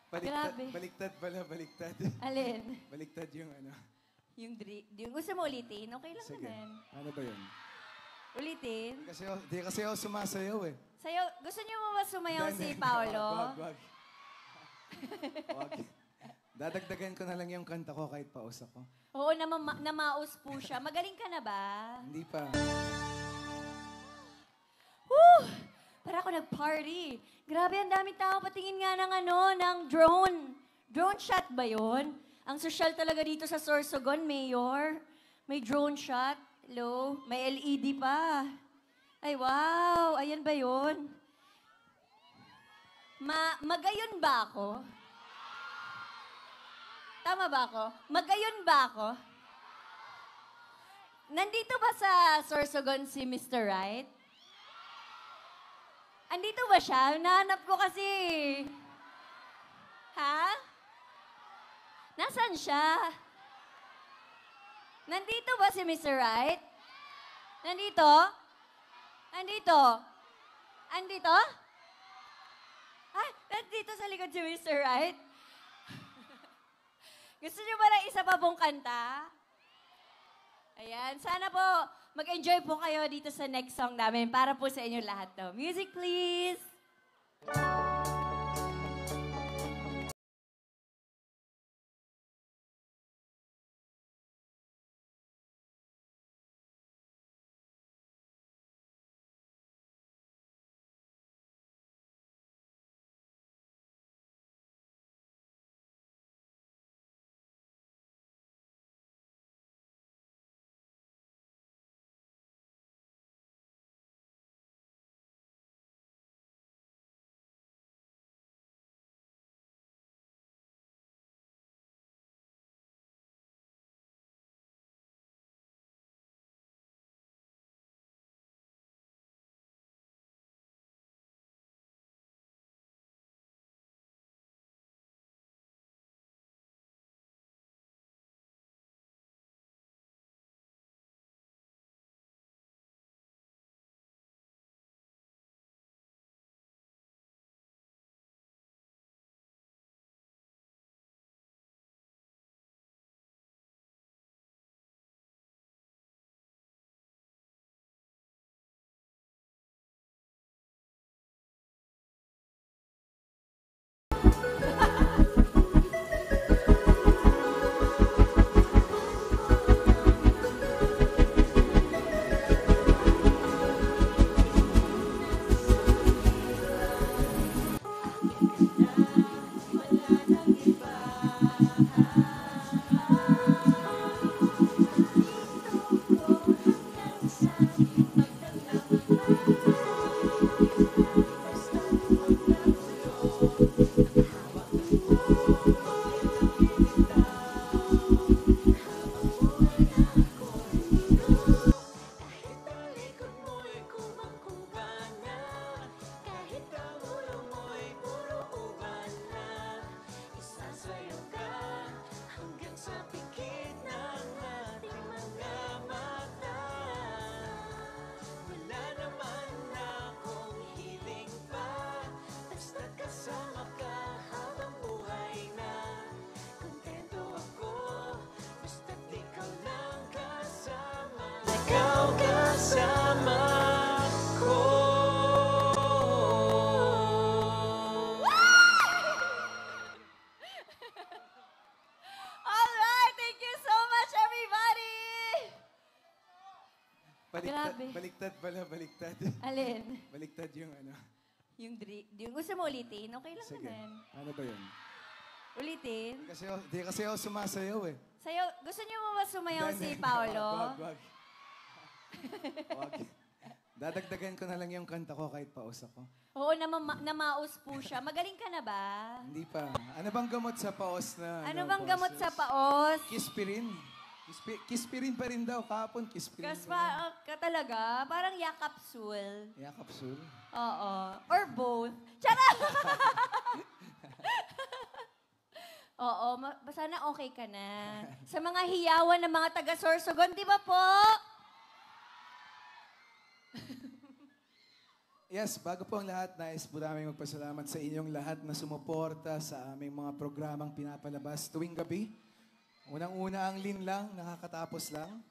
Grabe. Baliktad pala, baliktad. Alin? Baliktad yung ano. Yung gusto mo ulitin? Okay lang Sige. naman. Ano ba yun? Ulitin? Di kasi ako sumasayaw eh. Sayo, gusto niyo mo ba sumayaw Hindi, si hindi. Paolo? Wag. Wag. Dadagdagan ko na lang yung kanta ko kahit paus ako. Oo, namaos po siya. Magaling ka na ba? Hindi pa. Woo! Para ako nag-party. Grabe, ang dami tao. Patingin nga ng drone. Drone shot ba yon? Ang social talaga dito sa Sorsogon, Mayor. May drone shot. Hello? May LED pa. Ay, wow. Ayan ba yun? Magayon ba ako? Tama ba ako? Magayon ba ako? Nandito ba sa Sorsogon si Mr. Right? Andito ba siya? Nahanap ko kasi. Ha? Nasaan siya? Nandito ba si Mr. Right? Nandito? Andito? Andito? Ah, nandito sa likod si Mr. Right? Gusto niyo ba ng isa pa pong kanta? Ayan, sana po mag-enjoy po kayo dito sa next song namin para po sa inyo lahat to. Music, please! Alright, thank you so much, everybody! Grabe. Baliktad pala, baliktad. Alin? Baliktad yung ano. Yung gusto mo ulitin? Okay lang Sige. naman. Ano ba yun? Ulitin? Di kasi ako sumasayaw eh. Sayo, gusto niyo mo ba sumayaw Hindi, si hindi. Paolo? Wag. Wag. Dadagdagan ko na lang yung kanta ko kahit paus ako. Oo, namaos po siya. Magaling ka na ba? Hindi pa. Ano bang gamot sa paos na? Ano bang gamot sa paos? Kispirin. Kispirin pa rin daw. Kahapon, kispirin Kas pa rin. ka talaga, parang yakapsul. Yakapsul. Oo. Or both. Charot! Oo, sana okay ka na. Sa mga hiyawan ng mga taga-Sorsogon, di ba po? Yes, bago po ang lahat, nais po namin magpasalamat sa inyong lahat na sumuporta sa aming mga programang pinapalabas tuwing gabi. Unang-una ang Lin lang, nakakatapos lang.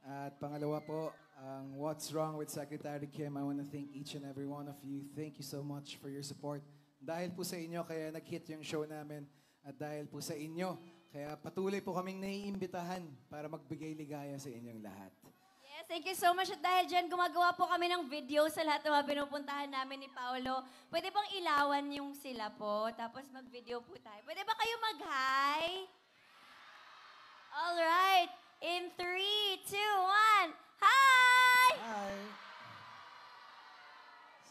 At pangalawa po, ang What's Wrong with Secretary Kim. I want to thank each and every one of you. Thank you so much for your support. Dahil po sa inyo, kaya nag-hit yung show namin. At dahil po sa inyo, kaya patuloy po kaming naiimbitahan para magbigay ligaya sa inyong lahat. Yes, thank you so much. At dahil dyan, gumagawa po kami ng video sa lahat ng mga pinupuntahan namin ni Paolo. Pwede bang ilawan yung sila po? Tapos mag-video po tayo. Pwede ba kayo mag-hi? Alright. In 3, 2, 1. Hi! Hi!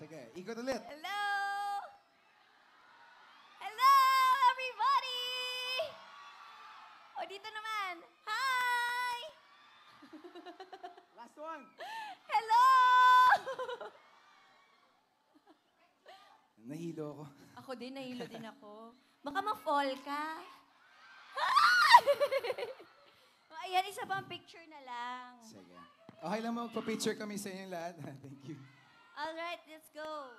Sige, ikot ulit. Hello! Hello, everybody! O, dito naman. Hi! Last one. Hello! Nahilo ako. Ako din, nahilo din ako. Baka ma-fall ka. Ayan, isa pang picture na lang. Sige. Okay lang magpa-picture kami sa inyong lahat. Thank you. Alright, let's go.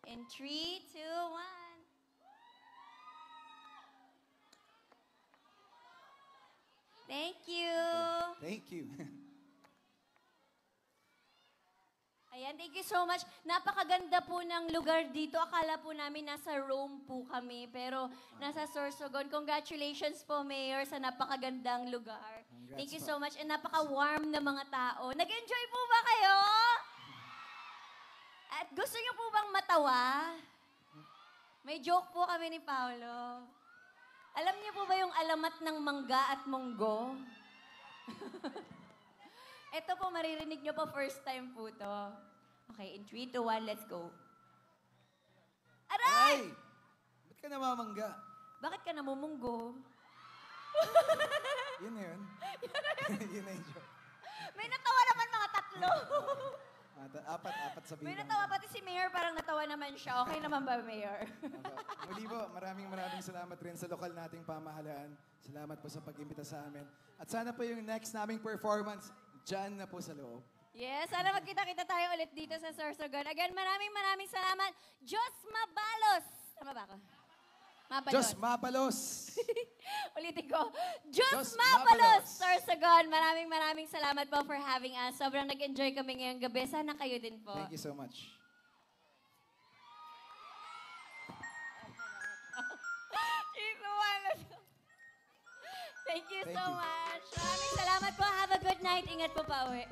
In 3, 2, 1. Thank you. Thank you. Ayan, thank you so much. Napakaganda po ng lugar dito. Akala po namin nasa Rome po kami, pero nasa Sorsogon. Congratulations po, Mayor, sa napakagandang lugar. Congrats Thank you po. so much. And napaka-warm na mga tao. Nag-enjoy po ba kayo? At gusto niyo po bang matawa? May joke po kami ni Paolo. Alam niyo po ba yung alamat ng mangga at munggo? Ito po, maririnig niyo po first time po to. Okay, in 3, 2, 1, let's go. Aray! Ay! Ba't ka namamangga? Bakit ka namumunggo? Yun na yun. Yun na yung joke. May natawa naman mga tatlo. Apat sa May bilang. natawa pati si Mayor, parang natawa naman siya. Okay naman ba, Mayor? Muli po, maraming salamat rin sa lokal nating pamahalaan. Salamat po sa pag-imbita sa amin. At sana po yung next naming performance, dyan na po sa loob. Yes, sana magkita-kita tayo ulit dito sa Sorsogon. Again, maraming salamat. Diyos Mabalos. Tama ba ako? Mabalos. Diyos Mabalos! Ulitin ko. Diyos Diyos Mabalos, Mabalos. Sorsogon. Maraming salamat po for having us. Sobrang nag-enjoy kami ngayong gabi. Sana kayo din po. Thank you so much. Thank you Thank so you. much. Maraming salamat po. Have a good night. Ingat po pa uwi.